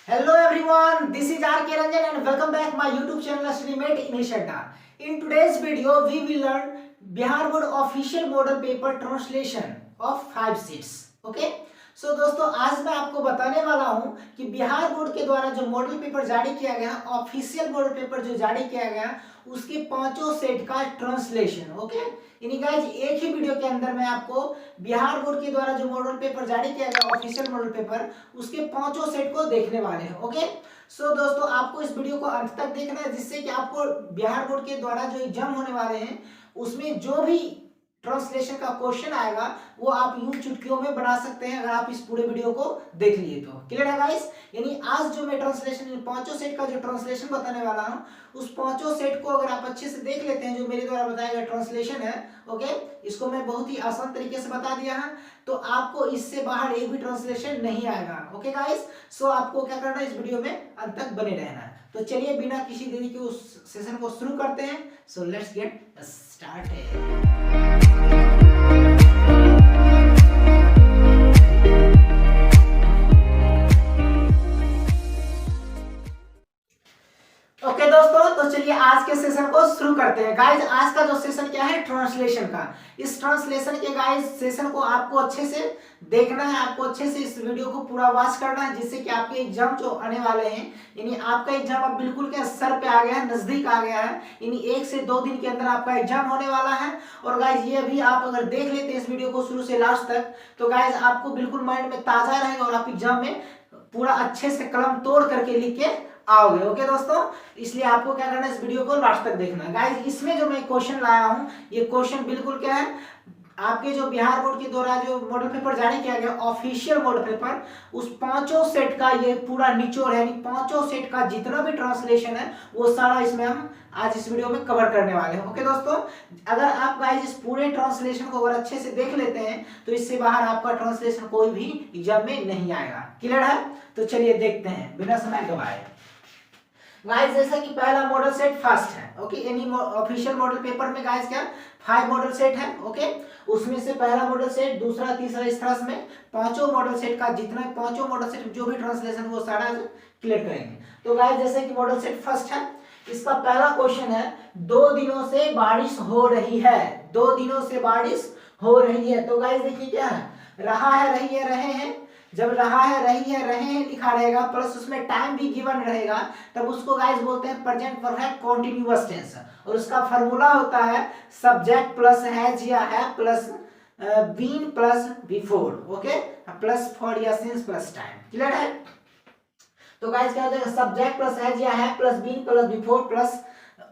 Hello everyone, this is R. K. Ranjan and welcome back my YouTube channel Study English Adda. In today's video, we will learn Bihar Board official model paper translation of 5 sheets. Okay? सो दोस्तों आज मैं आपको बताने वाला हूं कि Bihar board के द्वारा जो मॉडल पेपर जारी किया गया, ऑफिशियल मॉडल पेपर जो जारी किया गया, उसके पांचों सेट का ट्रांसलेशन। ओके, यानी गाइस एक ही वीडियो के अंदर मैं आपको बिहार बोर्ड के द्वारा जो मॉडल पेपर जारी किया गया, ऑफिशियल मॉडल पेपर, उसके पांचों सेट को देखने वाले हैं। ओके, सो दोस्तों आपको इस वीडियो को अंत तक देखना है, जिससे कि आपको बिहार बोर्ड के द्वारा जो एग्जाम होने वाले हैं उसमें जो भी ट्रांसलेशन का क्वेश्चन आएगा वो आप यूं चुटकियों में बना सकते हैं अगर आप इस पूरे वीडियो को देख लिए तो। क्लियर है गाइस? यानी आज जो मैं ट्रांसलेशन पांचों सेट का जो ट्रांसलेशन बताने वाला हूं, उस पांचों सेट को अगर आप अच्छे से देख लेते हैं, जो मेरे द्वारा बताया गया ट्रांसलेशन है, ओके, इसको मैं बहुत ही आसान तरीके से बता दिया है, तो आपको इससे बाहर एक भी ट्रांसलेशन नहीं आएगा। ओके गाइस, सो आपको क्या करना है, इस वीडियो में अंत तक बने रहना है। तो चलिए बिना किसी देरी के उस सेशन को शुरू करते हैं। So let's get started. Okay दोस्तों, तो चलिए आज के सेशन को शुरू करते हैं। गाइज आज का जो सेशन क्या है, ट्रांसलेशन का। इस ट्रांसलेशन के गाइज सेशन को आपको अच्छे से देखना है, आपको अच्छे से इस वीडियो को पूरा वॉच करना है, जिससे कि आपके एग्जाम जो आने वाले हैं, यानी आपका एग्जाम अब बिल्कुल क्या सर पे आ गया है, नजदीक आ गया है, यानी 1 से 2 दिन के अंदर आपका एग्जाम होने वाला है। और गाइज ये भी आप अगर देख लेते हैं इस वीडियो को शुरू से लास्ट तक, तो गाइज आपको बिल्कुल माइंड में ताजा रहेगा और आप एग्जाम में पूरा अच्छे से कलम तोड़ करके लिख के आओगे। ओके दोस्तों, इसलिए आपको क्या करना है, इस वीडियो को लास्ट तक देखना है। गाइस इसमें जो मैं क्वेश्चन लाया हूं, ये क्वेश्चन बिल्कुल क्या है, आपके जो बिहार बोर्ड के द्वारा जो मॉडल पेपर जारी किया गया, ऑफिशियल मॉडल पेपर, उस पांचों सेट का ये पूरा निचोड़ है, यानी पांचों सेट का जितना भी ट्रांसलेशन है वो सारा इसमें हम आज इस वीडियो में कवर करने वाले हैं। ओके दोस्तों, अगर आप गाइस इस पूरे ट्रांसलेशन को अगर अच्छे से देख लेते हैं तो इससे बाहर आपका ट्रांसलेशन कोई भी एग्जाम में नहीं आएगा। क्लियर है? तो चलिए देखते हैं बिना समय गवाए। गाइस जैसा कि पहला मॉडल सेट फर्स्ट है, ओके, यानी ऑफिशियल मॉडल पेपर में गाइस क्या 5 मॉडल सेट है। ओके, उसमें से पहला मॉडल सेट, दूसरा, तीसरा, इस तरह में पांचों मॉडल सेट का जितना पांचों मॉडल सेट जो भी ट्रांसलेशन वो सारा क्लियर करेंगे। तो गाइस जैसे कि मॉडल सेट फर्स्ट है, इसका पहला क्वेश्चन है, 2 दिनों से बारिश हो रही है। 2 दिनों से बारिश हो रही है। तो गाइस देखिए क्या है, रहा है, रही है, रहे हैं। जब रहा है, रही है, रहे हैं लिखा रहेगा, प्लस उसमें टाइम भी गिवन रहेगा, तब उसको गाइस बोलते हैं प्रेजेंट परफेक्ट कॉन्टिन्यूअस टेंस। और उसका फॉर्मूला होता है सब्जेक्ट प्लस हैज या है plus been plus before, okay, plus for या सिंस प्लस टाइम। क्लियर है? तो गाइस क्या हो जाएगा, सब्जेक्ट प्लस हैज या है plus been plus before plus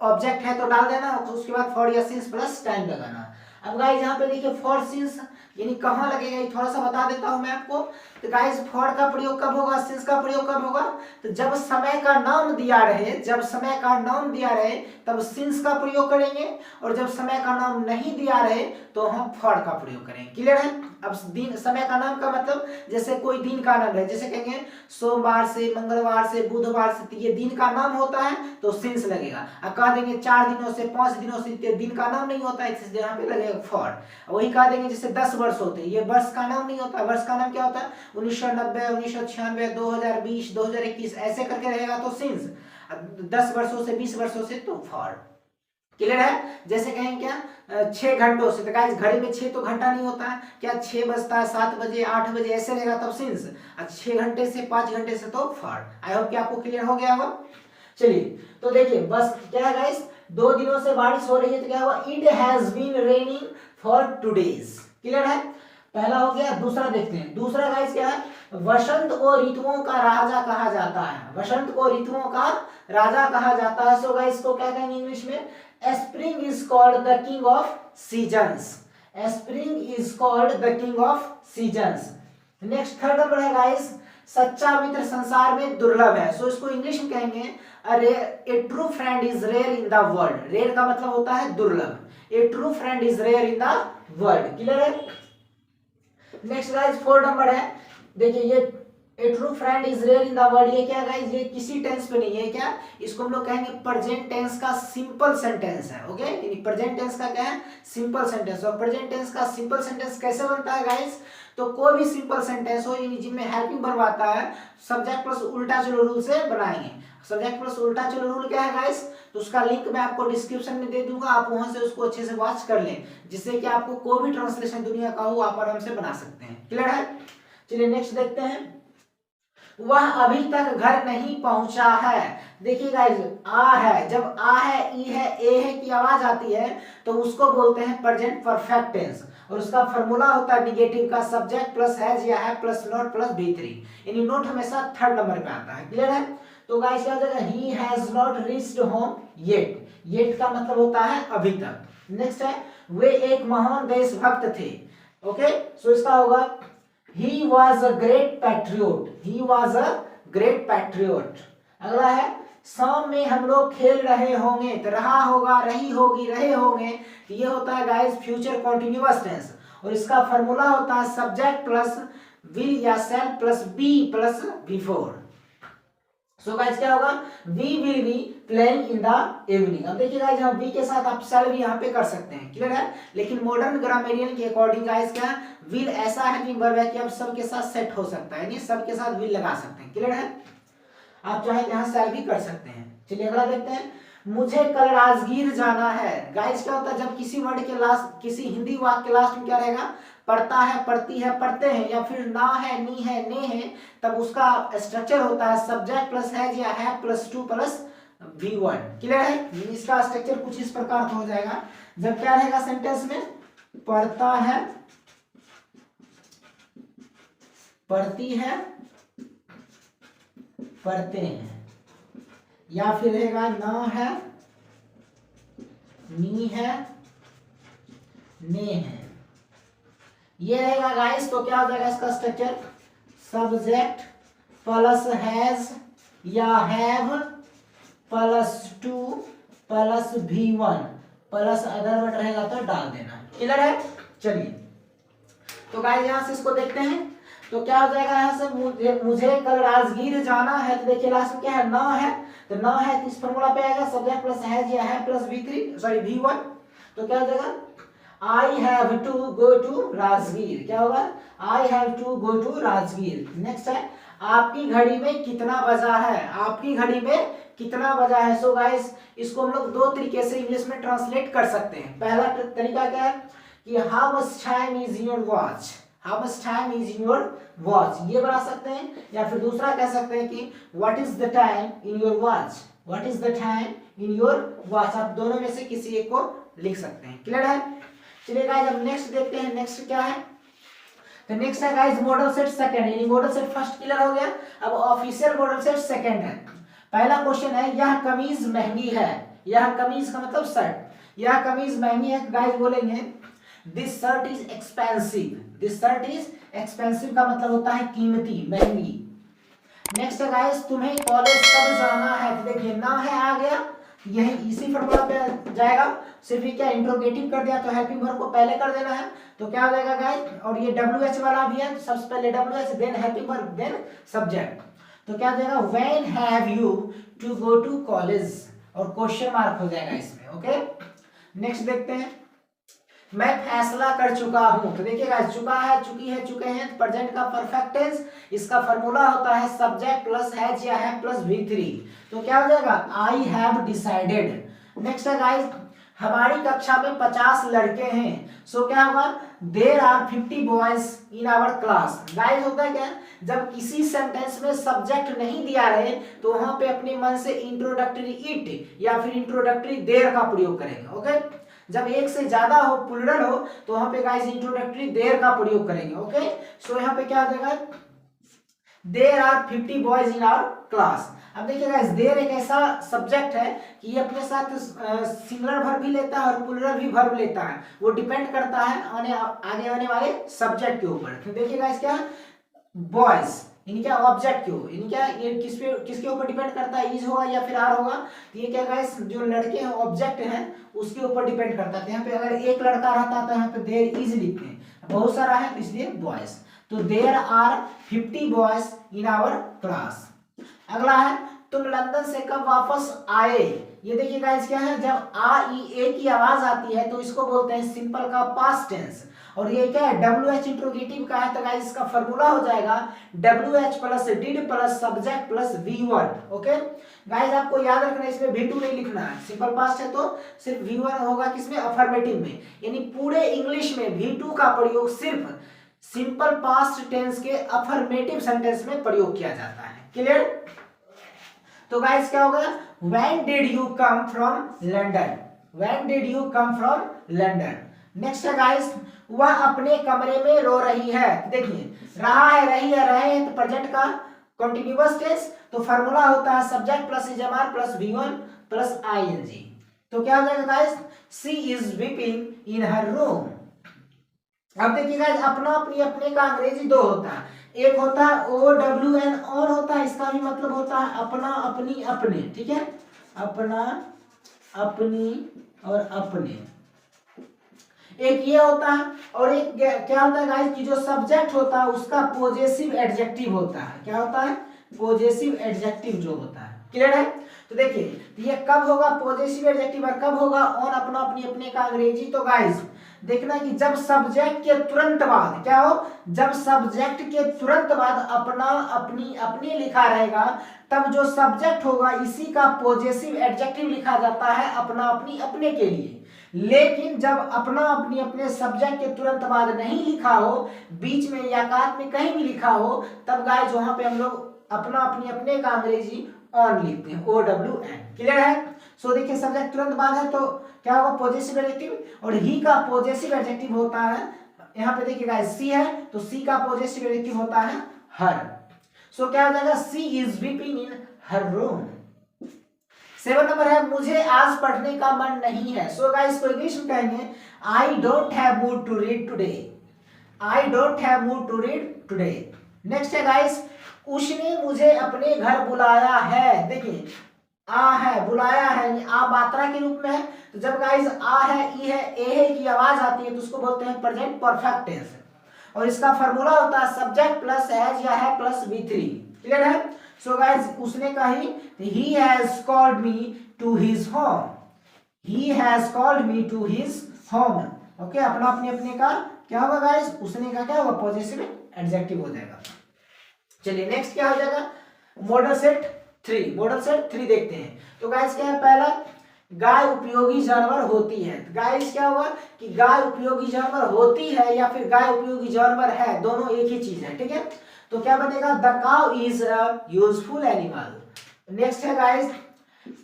object है तो डाल देना, उसके बाद फॉर या सिंस प्लस टाइम लगाना। अब गाइस यहाँ पे देखिए फॉर सिंस यानी कहाँ लगेगा, ये थोड़ा सा बता देता हूं मैं आपको। तो गाइस फॉर का प्रयोग कब होगा, सिंस का प्रयोग कब होगा, तो जब समय का नाम दिया रहे, जब समय का नाम दिया रहे तब सिंस का प्रयोग करेंगे, और जब समय का नाम नहीं दिया रहे तो हम फॉर का प्रयोग करेंगे। क्लियर है? अब दिन, समय का नाम का मतलब जैसे कोई दिन का नाम है, जैसे कहेंगे सोमवार से, मंगलवार से, बुधवार से, ये दिन का नाम होता है तो सिंस लगेगा। अब कह देंगे 4 दिनों से, 5 दिनों से, दिन का नाम नहीं होता है, इस यहाँ पे लगेगा फॉर। वही कह देंगे जैसे 10 वर्ष होते हैं, ये वर्ष का नाम नहीं होता, वर्ष का नाम क्या होता है, 1990, 1996, 2020, 2021 ऐसे करके रहेगा तो सिंस। 10 वर्षों से, 20 वर्षों से तो फॉर। क्लियर है? जैसे कहें क्या 6 घंटों से, तो गाइस घड़ी में 6 तो घंटा नहीं होता है, क्या 6 बजता है, 7 बजे, 8 बजे ऐसे रहेगा तब सिंस। 6 घंटे से, 5 घंटे से तो फॉर। आई होप कि आपको क्लियर हो गया होगा। चलिए तो देखिए बस क्या है गाइस, 2 दिनों से बारिश हो रही है तो क्या हुआ, it has been raining for 2 days। Clear है? पहला हो गया। दूसरा देखते हैं, दूसरा गाइस क्या है, वसंत को ऋतुओं का राजा कहा जाता है। वसंत को ऋतुओं का राजा कहा जाता है। सो गाइस को क्या कहेंगे इंग्लिश में, spring is called the king of seasons. Spring is called the king of seasons. Next third number है गाइस, सच्चा मित्र संसार में दुर्लभ है। सो इसको इंग्लिश में कहेंगे a true friend is rare in the world. Rare का मतलब होता है दुर्लभ। A true friend is rare in the world. Clear है? नेक्स्ट गाइस 4 नंबर है, देखिए ये a true friend is rare in the world, ये क्या गाइस, ये किसी टेंस पे नहीं है, क्या इसको हम लोग कहेंगे प्रेजेंट टेंस का सिंपल सेंटेंस है। ओके, यानी प्रेजेंट टेंस का क्या है, सिंपल सेंटेंस। और प्रेजेंट टेंस का सिंपल सेंटेंस कैसे बनता है गाइस, तो कोई भी सिंपल सेंटेंस हो यानी जिनमें हेल्पिंग वर्ब आता है, सब्जेक्ट प्लस उल्टा चलो रूल से बनाएंगे। सब्जेक्ट प्लस उल्टा चलो रूल क्या है गाइस, तो उसका लिंक मैं आपको डिस्क्रिप्शन में दे दूंगा, आप वहां से उसको अच्छे से वॉच कर लें, जिससे कि आपको कोई भी ट्रांसलेशन दुनिया का हो आप आराम से बना सकते हैं। क्लियर है, चलिए नेक्स्ट देखते हैं। वह अभी तक घर नहीं पहुंचा है। देखिए गाइस, आ है, जब आ है, ई है, ए है की आवाज आती है तो उसको बोलते हैं प्रेजेंट परफेक्ट टेंस, और उसका फॉर्मूला होता है निगेटिव का, सब्जेक्ट प्लस हैज या है प्लस नॉट प्लस V3, यानी नोट हमेशा थर्ड नंबर पे आता है। क्लियर है, तो गाइस क्या हो जाएगा, he has not reached home yet, yet का मतलब होता है अभी तक। नेक्स्ट है, वे एक महान देशभक्त थे। ओके, सो इसका होगा he was a great patriot, he was a great patriot। अगला है, शाम में हम लोग खेल रहे होंगे, तो रहा होगा, रही होगी, रहे होंगे, तो ये होता है गाइस फ्यूचर कॉन्टिन्यूअस टेंस, और इसका फॉर्मूला होता है सब्जेक्ट प्लस विल या shall plus be plus before. So guys क्या होगा, we will be playing in the evening. अब देखिए गाइस, हम वी के साथ आप सेल भी यहाँ पे कर सकते हैं। क्लियर है, लेकिन मॉडर्न ग्रामेरियन के अकॉर्डिंग गाइस क्या, विल ऐसा है वर्ब है कि अब सबके साथ सेट हो सकता है, यानी सबके साथ विल लगा सकते हैं। क्लियर है, आप चाहे यहाँ सेल भी कर सकते हैं। चलिए अगला देखते हैं, मुझे कल राजगीर जाना है। गाइस क्या होता है, जब किसी वर्ड के लास्ट, किसी हिंदी वाक्य के लास्ट में क्या रहेगा, पढ़ता है, पढ़ती है, पढ़ते हैं, या फिर ना है, नी है, ने है, तब उसका स्ट्रक्चर होता है सब्जेक्ट प्लस हैज या है plus two plus V1। Clear है, इसका स्ट्रक्चर कुछ इस प्रकार का हो जाएगा, जब क्या रहेगा सेंटेंस में, पढ़ता है, पढ़ती है, पढ़ते हैं, या फिर रहेगा ना है, नी है, ने है, ये रहेगा गाइस। तो क्या हो जाएगा इसका स्ट्रक्चर, सब्जेक्ट प्लस हैज या have plus two plus V1 plus other word रहेगा तो डाल देना। क्लियर है, चलिए तो गाइस यहां से इसको देखते हैं, तो क्या हो जाएगा यहाँ से, मुझे कल राजगीर जाना है, तो देखिए लास्ट में क्या है, ना है, तो ना है तो इस फॉर्मूला पे आएगा सब्जेक्ट प्लस हैज या है प्लस V1, तो क्या हो जाएगा, I have to go to Rajgir. क्या होगा, I have to go to Rajgir. Next है, आपकी घड़ी में कितना बजा है, आपकी घड़ी में कितना बजा है। सो गाइस इसको हम लोग दो तरीके से इंग्लिश में ट्रांसलेट कर सकते हैं। पहला तरीका क्या है कि how much time is in your watch, how much time is in your watch, ये बना सकते हैं, या फिर दूसरा कह सकते हैं कि what is the time in your watch, what is the time in your watch. आप दोनों में से किसी एक को लिख सकते हैं। क्लियर है, चलिए गाइस अब नेक्स्ट देखते हैं, नेक्स्ट क्या है, तो नेक्स्ट है गाइस मॉडल सेट सेकंड, यानी मॉडल सेट फर्स्ट क्लियर हो गया, अब ऑफिशियल मॉडल सेट सेकंड है। पहला क्वेश्चन है, यह कमीज महंगी है, यह कमीज का मतलब शर्ट, यह कमीज महंगी है। गाइस बोलेंगे this shirt is expensive, this shirt is expensive का मतलब होता है कीमती, महंगी। नेक्स्ट है गाइस, तुम्हें कॉलेज कब जाना है, तो देखिए ना है आ गया, यही इसी फॉर्मूला पे जाएगा, सिर्फ ये क्या इंट्रोगेटिव कर दिया तो हेल्पिंग वर्ब को पहले कर देना है, तो क्या हो जाएगा गाइस, और ये WH वाला भी है तो सबसे पहले WH then helping verb then subject, तो क्या हो जाएगा when have you to go to college, और क्वेश्चन मार्क हो जाएगा इसमें। ओके, नेक्स्ट देखते हैं, मैं फैसला कर चुका हूं, तो देखिए गाइस चुका है, चुकी है, चुके हैं, प्रेजेंट का परफेक्ट टेंस, इसका फॉर्मूला होता है सब्जेक्ट प्लस हैज या है प्लस V3, तो क्या हो जाएगा आई हैव डिसाइडेड। नेक्स्ट है गाइस, हमारी कक्षा में 50 लड़के हैं, सो क्या होगा there are 50 boys in our class. Guys होता है क्या, जब किसी सेंटेंस में सब्जेक्ट नहीं दिया रहे तो वहां पे अपने मन से इंट्रोडक्टरी इट या फिर इंट्रोडक्टरी देयर का प्रयोग करेंगे। ओके, जब एक से ज्यादा हो, प्लूरल हो, तो वहां पे गाइस इंट्रोडक्टरी देयर का प्रयोग करेंगे। ओके, सो यहाँ पे क्या हो जाएगा there are 50 boys in our class. अब देखिए गाइस देयर एक ऐसा सब्जेक्ट है कि ये अपने साथ सिंगुलर वर्ब भी लेता है और प्लूरल भी वर्ब लेता है, वो डिपेंड करता है आगे आने वाले सब्जेक्ट के ऊपर। तो देखिए गाइस क्या बॉयज यानी क्या ऑब्जेक्ट क्यों, यानी क्या ये किसके ऊपर डिपेंड करता है, इज होगा या फिर आर होगा, तो ये क्या गाइस जो लड़के हैं ऑब्जेक्ट हैं उसके ऊपर डिपेंड करता है। यहाँ पे अगर एक लड़का रहता है तो यहाँ पे देयर इज लिखते हैं, बहुत सारा है तो इसलिए बॉयज। तो there are 50 boys in our class. अगला है तुम लंदन से कब वापस आए। ये देखिए गाइस क्या है, जब आ ई ए की आवाज आती है तो इसको बोलते हैं सिंपल का पास्ट टेंस। और ये क्या है, डब्ल्यू एच इंट्रोगेटिव का है, तो गाइस इसका फॉर्मूला हो जाएगा W H plus did plus subject plus V1। Okay guys आपको याद रखना है, इसमें V2 नहीं लिखना है, सिंपल पास्ट है तो सिर्फ V1 होगा किसमें, अफर्मेटिव में। यानी पूरे इंग्लिश में V2 का प्रयोग सिर्फ सिंपल पास्ट टेंस के अफर्मेटिव सेंटेंस में प्रयोग किया जाता है। क्लियर। तो गाइस क्या होगा, when did you come from London, when did you come from London. Next है गाइस, वह अपने कमरे में रो रही है। देखिए रहा है, रही है, रहे हैं, तो प्रेजेंट का कंटीन्यूअस टेंस, तो फार्मूला होता है subject plus is am are plus V1 plus ING। तो क्या हो जाएगा guys, she is weeping in her room. अब देखिए गाइस अपना अपनी अपने का अंग्रेजी दो होता है, एक होता है OWN ऑन होता है, इसका भी मतलब होता है अपना अपनी अपने, ठीक है, अपना अपनी और अपने, एक ये होता है। और एक क्या होता है गाइस कि जो सब्जेक्ट होता है उसका पॉजेसिव एडजेक्टिव होता है। क्या होता है, पॉजेसिव एडजेक्टिव जो होता है। क्लियर है। तो देखिए ये कब होगा पॉजेसिव एडजेक्टिव और कब होगा ऑन अपना अपनी अपने का अंग्रेजी। तो गाइस देखना कि जब सब्जेक्ट के तुरंत बाद क्या हो, जब सब्जेक्ट के तुरंत बाद अपना अपनी अपने लिखा रहेगा तब जो सब्जेक्ट होगा इसी का पॉजेसिव एडजेक्टिव लिखा जाता है अपना अपनी अपने के लिए। लेकिन जब अपना अपनी अपने सब्जेक्ट के तुरंत बाद नहीं लिखा हो, बीच में या काट में कहीं भी लिखा हो, तब गाइस वहां पे हम लोग अपना अपनी अपने का अंग्रेजी ऑन लिखते हैं, OWN। क्लियर है। सो देखिए सब्जेक्ट तुरंत बाद है तो क्या होगा, पॉजेसिव एडजेक्टिव। और ही का पॉजेसिव एडजेक्टिव होता है, यहाँ पे देखिए गाइस सी है तो सी का पॉजेसिव एडजेक्टिव होता है हर। सो क्या हो जाएगा, she is weeping in her room. 7 number है, मुझे आज पढ़ने का मन नहीं है। सो गाइस को इंग्लिश में कहेंगे I don't have mood to read today, I don't have mood to read today. Next है गाइस, उसने मुझे अपने घर बुलाया है। देखिए आ है, बुलाया है, आ मात्रा के रूप में है, तो जब गाइस आ है, ई है, ए है की आवाज आती है तो उसको बोलते हैं प्रेजेंट परफेक्ट टेंस। और इसका फॉर्मूला होता है सब्जेक्ट प्लस हैज या है प्लस V3। क्लियर है। सो गाइस उसने कही, he has called me to his home, he has called me to his home। Okay अपना अपने अपने का क्या होगा गाइस, उसने का क्या होगा, पॉजेसिव एडजेक्टिव हो जाएगा। चलिए नेक्स्ट क्या हो जाएगा, मॉडल सेट 3। मॉडल सेट 3 देखते हैं। तो गाइस क्या है, पहला गाय उपयोगी जानवर होती है। गाइस क्या होगा कि गाय उपयोगी जानवर होती है या फिर गाय उपयोगी जानवर है, दोनों एक ही चीज है। ठीक है, तो क्या बनेगा, the cow is a useful animal. Next है गाइस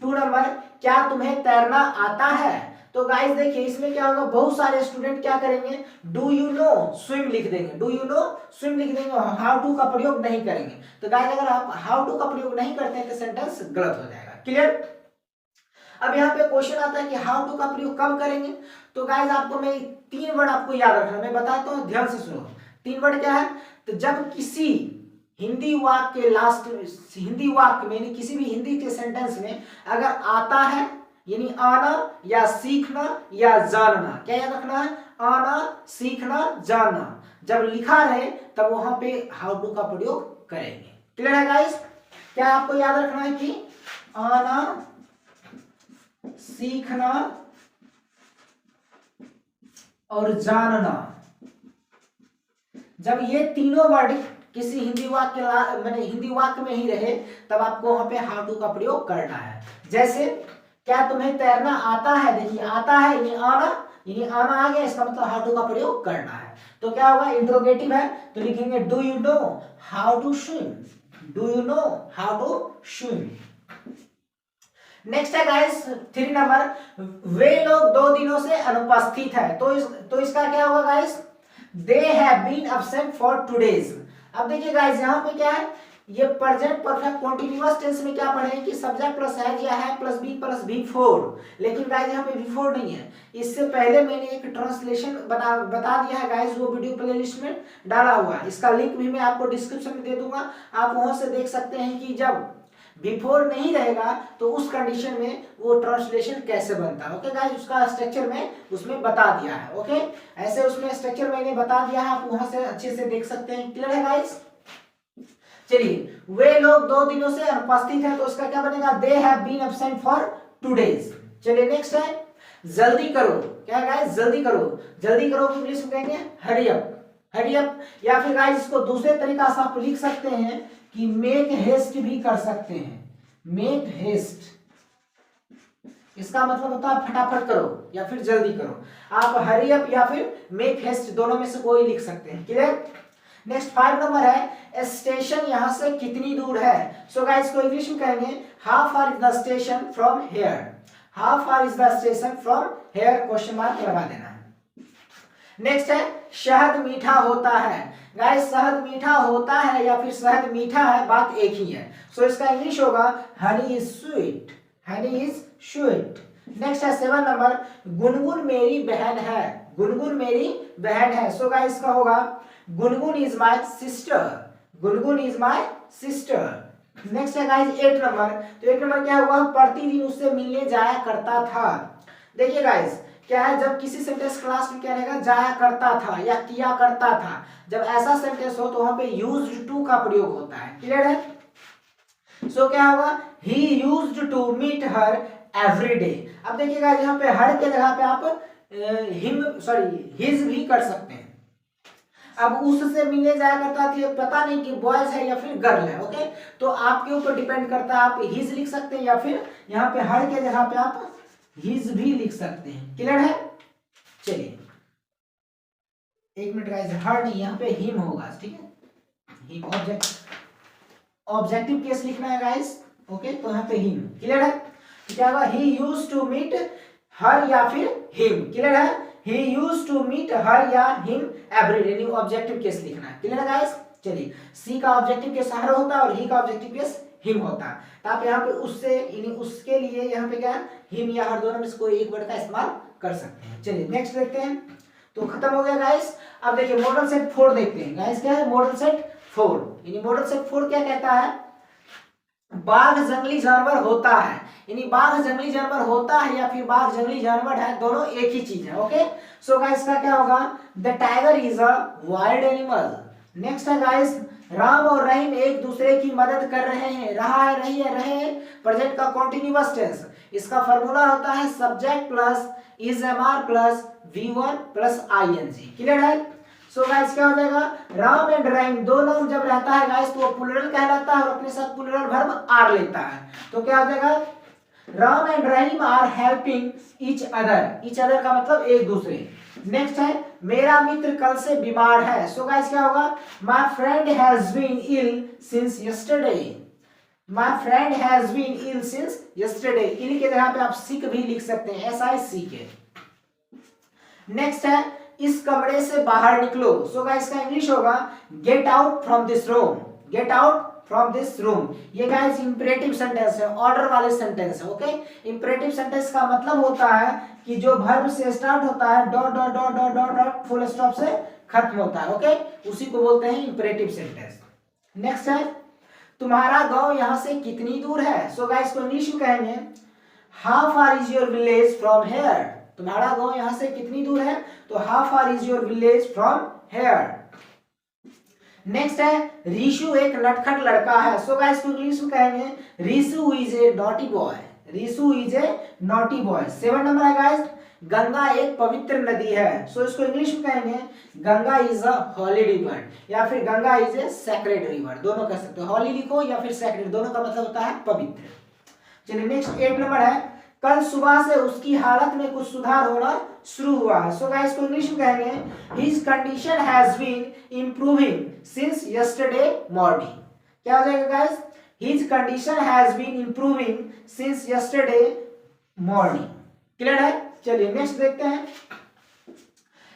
2 नंबर, क्या तुम्हें तैरना आता है। तो गाइस देखिए इसमें क्या होगा, बहुत सारे स्टूडेंट क्या करेंगे, डू यू नो स्विम लिख देंगे, डू यू नो स्विम लिख देंगे, हाउ टू का प्रयोग नहीं करेंगे। तो गाइस अगर आप हाउ टू का प्रयोग नहीं करते हैं तो सेंटेंस गलत हो जाएगा। क्लियर। अब यहाँ पे क्वेश्चन आता है कि हाउ टू का प्रयोग कब करेंगे। तो गाइस आपको मैं 3 वर्ड आपको याद रखना, मैं बताता हूँ, ध्यान से सुनो। 3 वर्ड क्या है, तो जब किसी हिंदी वाक्य के लास्ट में, हिंदी वाक्य में यानी किसी भी हिंदी के सेंटेंस में अगर आता है यानी आना या सीखना या जानना, क्या याद रखना है, आना सीखना जानना, जब लिखा रहे तब वहां पे हाउ टू का प्रयोग करेंगे। क्लियर है गाइस। क्या आपको याद रखना है कि आना सीखना और जानना, जब ये तीनों वर्ड किसी हिंदी वाक्य मैंने हिंदी वाक्य में ही रहे तब आपको वहां पे हाउ टू का प्रयोग करना है। जैसे क्या तुम्हें तैरना आता है, देखिए आता है यानी आना आ गया, इसका मतलब हाउ टू का प्रयोग करना है। तो क्या होगा, इंट्रोगेटिव है तो लिखेंगे do you know how to swim, do you know how to swim. Next है गाइस 3 नंबर, वे लोग 2 दिनों से अनुपस्थित है। तो इसका क्या होगा guys, they have been absent for 2 days। अब देखिए गाइस यहाँ पे क्या है, ये प्रेजेंट परफेक्ट कंटीन्यूअस टेंस में क्या पढ़े कि सब्जेक्ट प्लस हैज या है प्लस बी प्लस V4, लेकिन गाइस यहाँ पे V4 नहीं है। इससे पहले मैंने एक ट्रांसलेशन बता दिया है गाइस, वो वीडियो प्लेलिस्ट में डाला हुआ है, इसका लिंक भी मैं आपको डिस्क्रिप्शन में दे दूंगा, आप वहां से देख सकते हैं कि जब बिफोर नहीं रहेगा तो उस कंडीशन में वो ट्रांसलेशन कैसे बनता है। ओके गाइस, उसका स्ट्रक्चर में उसमें बता दिया है। ओके, ऐसे उसमें स्ट्रक्चर मैंने बता दिया है, आप वहां से अच्छे से देख सकते हैं। क्लियर है गाइस? चलिए, वे लोग 2 दिनों से अनुपस्थित हैं, तो उसका क्या बनेगा? They have been absent for 2 days। चलिए नेक्स्ट है, जल्दी करो। क्या गाइस? जल्दी करो। जल्दी करो को इंग्लिश में कहेंगे हरी अप। हरी अप, या फिर गाइस इसको दूसरे तरीका से आप लिख सकते हैं कि मेक हेस्ट भी कर सकते हैं। मेक हेस्ट, इसका मतलब होता है फटाफट करो या फिर जल्दी करो। आप हरी अप या फिर मेक हेस्ट दोनों में से कोई लिख सकते हैं। क्लियर? नेक्स्ट 5 नंबर है, स्टेशन यहां से कितनी दूर है। सो गाइस को इंग्लिश में कहेंगे how far is the station from here. How far is the station from here, question mark लगा देना है। नेक्स्ट है, शहद मीठा होता है। गाइस शहद मीठा होता है या फिर शहद मीठा है, बात एक ही है। सो इसका इंग्लिश होगा honey is sweet. Honey is sweet. Next है 7 नंबर, गुनगुन मेरी बहन है। गुनगुन मेरी बहन है। सो गाइस इसका होगा Gungun is my sister. Gungun is my sister. Next है गाइस 8 नंबर, तो 8 नंबर क्या हुआ? प्रतिदिन उससे मिलने जाया करता था। देखिए गाइस क्या है, जब किसी सेंटेंस क्लास में क्या रहेगा? जाया करता था या किया करता था। जब ऐसा सेंटेंस हो तो वहां पे यूज्ड टू का प्रयोग होता है। क्लियर है? सो क्या होगा? He used to meet her every day. अब देखिएगा यहाँ पे हर के जगह पे आप हिज भी कर सकते हैं। अब उससे मिलने जाया करता था, पता नहीं कि बॉयज है या फिर गर्ल है। ओके, तो आपके ऊपर डिपेंड करता है, आप हिज लिख सकते हैं या फिर यहाँ पे हर के जगह पे आप हिज भी लिख सकते हैं। क्लियर है? चलिए 1 मिनट गाइस, हर नहीं, यहाँ पे हिम होगा। ठीक है, हिम ऑब्जेक्टिव केस लिखना है गाइस। ओके, तो यहाँ पे हिम। क्लियर है? क्या होगा? He used to meet her या फिर हिम। क्लियर है? He used to meet her या him every day, objective case लिखना है। क्लियर है गाइस? चलिए, सी का ऑब्जेक्टिव केस हर होता है और ही का ऑब्जेक्टिव केस हिम होता है। तो आप यहाँ पे उससे उसके लिए यहाँ पे क्या हिम या हर दोनों में से कोई एक वर्ड का इस्तेमाल कर सकते हैं। चलिए नेक्स्ट देखते हैं। तो खत्म हो गया गाइस। अब देखिए मॉडल सेट 4 देखते हैं। गाइस क्या है मॉडल सेट 4? यानी मॉडल सेट 4 क्या कहता है? बाघ जंगली जानवर होता है। यानी बाघ जंगली जानवर होता है या फिर बाघ जंगली जानवर है, दोनों एक ही चीज है। ओके, सो गाइस का क्या होगा? The tiger is a wild animal. Next है गाइस, राम और रहीम एक दूसरे की मदद कर रहे हैं। रहा है, रही है, रहे प्रेजेंट का कॉन्टिन्यूअस टेंस। इसका फॉर्मूला होता है subject plus is M R plus V1 plus ING। Clear है? सो गाइस क्या हो जाएगा? राम एंड रहीम दो नाम जब रहता है गाइस तो वो प्लूरल कहलाता है और अपने साथ प्लूरल वर्ब आर लेता है। तो क्या हो जाएगा? Ram and Rahim are helping each other. Each other का मतलब एक दूसरे। नेक्स्ट है, मेरा मित्र कल से बीमार है। सो गाइस क्या होगा? My friend has been ill since yesterday. My friend has been ill since yesterday. Ill के जगह पे आप सिक भी लिख सकते हैं, SICK। नेक्स्ट है, इस कमरे से बाहर निकलो। सो गाइस का इंग्लिश होगा get out from this room. Get out from this room. ये गाइस इंपरेटिव सेंटेंस है, ऑर्डर वाले सेंटेंस है। ओके, इंपरेटिव सेंटेंस का मतलब होता है कि जो वर्ब से स्टार्ट होता है dot dot dot dot dot dot full stop से खत्म होता है। ओके, उसी को बोलते हैं इंपरेटिव सेंटेंस। नेक्स्ट है, तुम्हारा गांव यहां से कितनी दूर है। सो गाइस को इंग्लिश में कहेंगे how far is your village from here. तुम्हारा गांव यहां से कितनी दूर है, तो how far is your village from here. Next है, रीशु एक नटखट लड़का है। सो गाइस को इंग्लिश में कहेंगे Rishu is a naughty boy. Rishu is a naughty boy. 7 number है गाइस, गंगा एक पवित्र नदी है। सो इसको इंग्लिश में कहेंगे Ganga is a holy river या फिर Ganga is a sacred river, दोनों कह सकते हो। हॉली लिखो या फिर सैक्रेड, दोनों का मतलब होता है पवित्र। चलिए नेक्स्ट 8 नंबर है, कल सुबह से उसकी हालत में कुछ सुधार होना शुरू हुआ है। सो गाइस को इंग्लिश में कहेंगे his condition has been improving since yesterday morning. क्या हो जाएगा guys? His condition has been improving since yesterday morning. Clear है? चलिए नेक्स्ट देखते हैं।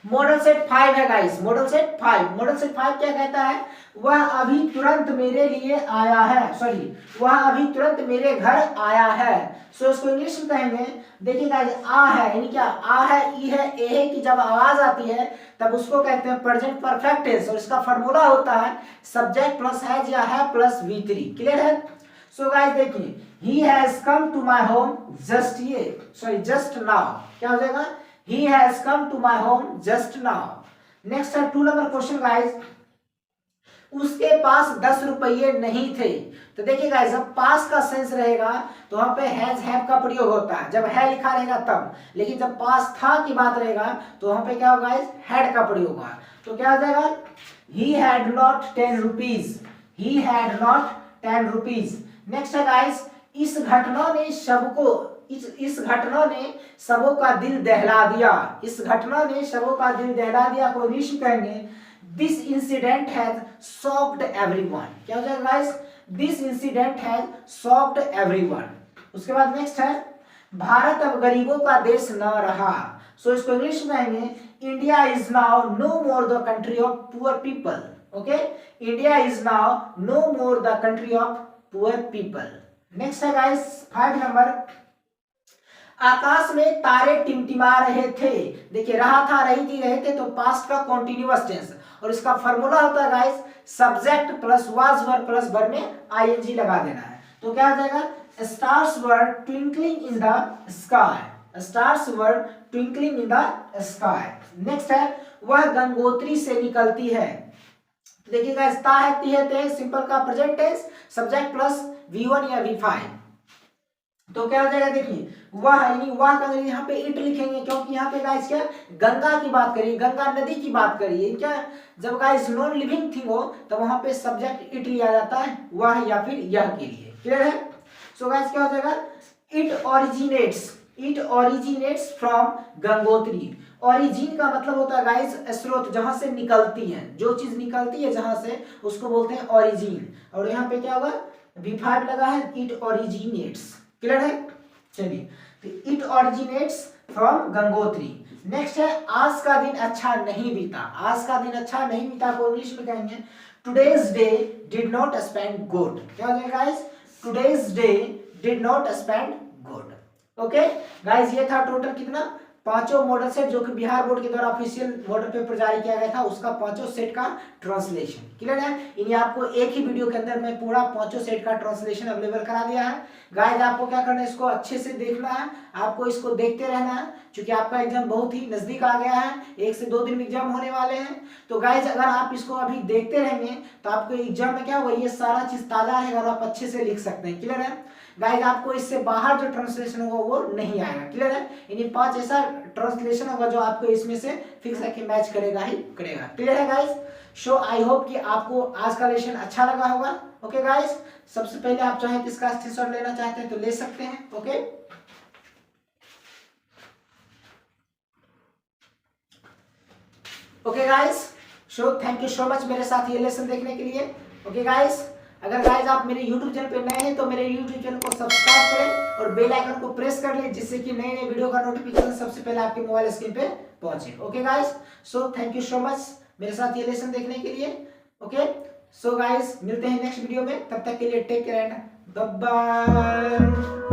मॉडल सेट 5 है guys. Model set 5। Model set 5 क्या कहता है? वह अभी तुरंत मेरे लिए आया है। सॉरी, वह अभी तुरंत मेरे घर आया है। सो इसको इंग्लिश में कहेंगे, देखिए गाइस आ है यानी क्या? आ है, ई है, ए है की जब आवाज आती है तब उसको कहते हैं प्रेजेंट परफेक्ट टेंस और इसका फार्मूला होता है सब्जेक्ट प्लस हैज या है प्लस V3। क्लियर है? सो गाइस देखिए, he has come to my home just now, क्या हो जाएगा, he has come to my home just now. Next है 2 नंबर क्वेश्चन गाइस, उसके पास 10 रुपये नहीं थे। तो देखिए गाइस, जब पास का सेंस रहेगा तो वहां पे हैज हैव का प्रयोग होता है, जब है लिखा रहेगा तब। लेकिन जब पास था की बात रहेगा तो वहां पे क्या होगा गाइस, हैड का प्रयोग होगा। तो क्या हो जाएगा, he had not 10 rupees, he had not 10 rupees। Next है गाइस, इस घटना ने सबों का दिल दहला दिया, इस घटना ने सबों का दिल दहला दिया को इंग्लिश में कहेंगे this incident has shocked everyone. क्या हो जाएगा guys, this incident has shocked everyone. उसके बाद नेक्स्ट है, भारत अब गरीबों का देश न रहा। सो इसको इंग्लिश में कहेंगे India is now no more the country of poor people. Okay, India is now no more the country of poor people. Next है गाइस 5 नंबर, आकाश में तारे टिमटिमा रहे थे। देखिए रहा था, रही थी, रहे थे तो पास्ट का कॉन्टिन्यूअस टेंस, और इसका फॉर्मूला होता है guys subject plus was verb plus verb में आईएनजी लगा देना है। तो क्या हो जाएगा, stars were twinkling in the sky, stars were twinkling in the sky. Next है, वह गंगोत्री से निकलती है। देखिएगा ता है, ती है, ते सिंपल का present tense, subject plus V1 या V5। तो क्या हो जाएगा, देखिए वह यानी वह का यहाँ पे इट लिखेंगे, क्योंकि यहाँ पे गाइस क्या गंगा की बात करिए, गंगा नदी की बात करिए। क्या जब गाइस नॉन लिविंग थिंग हो तो वहां पे सब्जेक्ट इट लिया जाता है, वह या फिर यह के लिए। क्लियर है। सो गाइस क्या हो जाएगा, it originates from Gangotri. Origin का मतलब होता है गाइस स्रोत, जहां से निकलती है, जो चीज निकलती है जहां से उसको बोलते हैं ओरिजिन। और यहाँ पे क्या होगा, V5 लगा है, इट ओरिजिनेट्स। क्लियर है। चलिए, तो it originates from Gangotri. Next है, आज का दिन अच्छा नहीं बीता। आज का दिन अच्छा नहीं बीता को इंग्लिश में कहेंगे today's day did not spend good. क्या हो जाएगा guys, today's day did not spend good. Okay guys, ये था टोटल कितना, 5 मॉडल सेट जो कि बिहार बोर्ड के द्वारा ऑफिशियल मॉडल पेपर जारी किया गया था, उसका 5 सेट का ट्रांसलेशन। क्लियर है। इन्हें आपको एक ही वीडियो के अंदर मैं पूरा 5 सेट का ट्रांसलेशन अवेलेबल करा दिया है। गाइस आपको क्या करना है, इसको अच्छे से देखना है, आपको इसको देखते रहना है, क्योंकि आपका एग्जाम बहुत ही नजदीक आ गया है, 1 से 2 दिन में एग्जाम होने वाले हैं। तो गाइस अगर आप इसको अभी देखते रहेंगे तो आपको एग्जाम में क्या होगा, ये सारा चीज ताजा है और आप अच्छे से लिख सकते हैं। क्लियर है। गाइस आपको इससे बाहर जो ट्रांसलेशन होगा वो नहीं आएगा। क्लियर है। इन्हीं 5 ऐसा ट्रांसलेशन होगा जो आपको इसमें से फिक्स है कि मैच करेगा ही करेगा। क्लियर है गाइस। सो आई होप कि आपको आज का लेसन अच्छा लगा होगा। ओके गाइस, सबसे पहले आप चाहें तो इसका स्क्रीनशॉट लेना चाहते हैं तो ले सकते हैं। Okay okay guys, so thank you so much मेरे साथ ये लेसन देखने के लिए। ओके गाइस, अगर गाइस आप मेरे YouTube चैनल पे नए हैं तो मेरे YouTube चैनल को सब्सक्राइब करें और बेल आइकन को प्रेस कर लें, जिससे कि नए नए वीडियो का नोटिफिकेशन सबसे पहले आपके मोबाइल स्क्रीन पे पहुंचे। Okay guys, so thank you so much मेरे साथ ये लेसन देखने के लिए। ओके सो गाइस, मिलते हैं नेक्स्ट वीडियो में, तब तक के लिए take care and bye bye.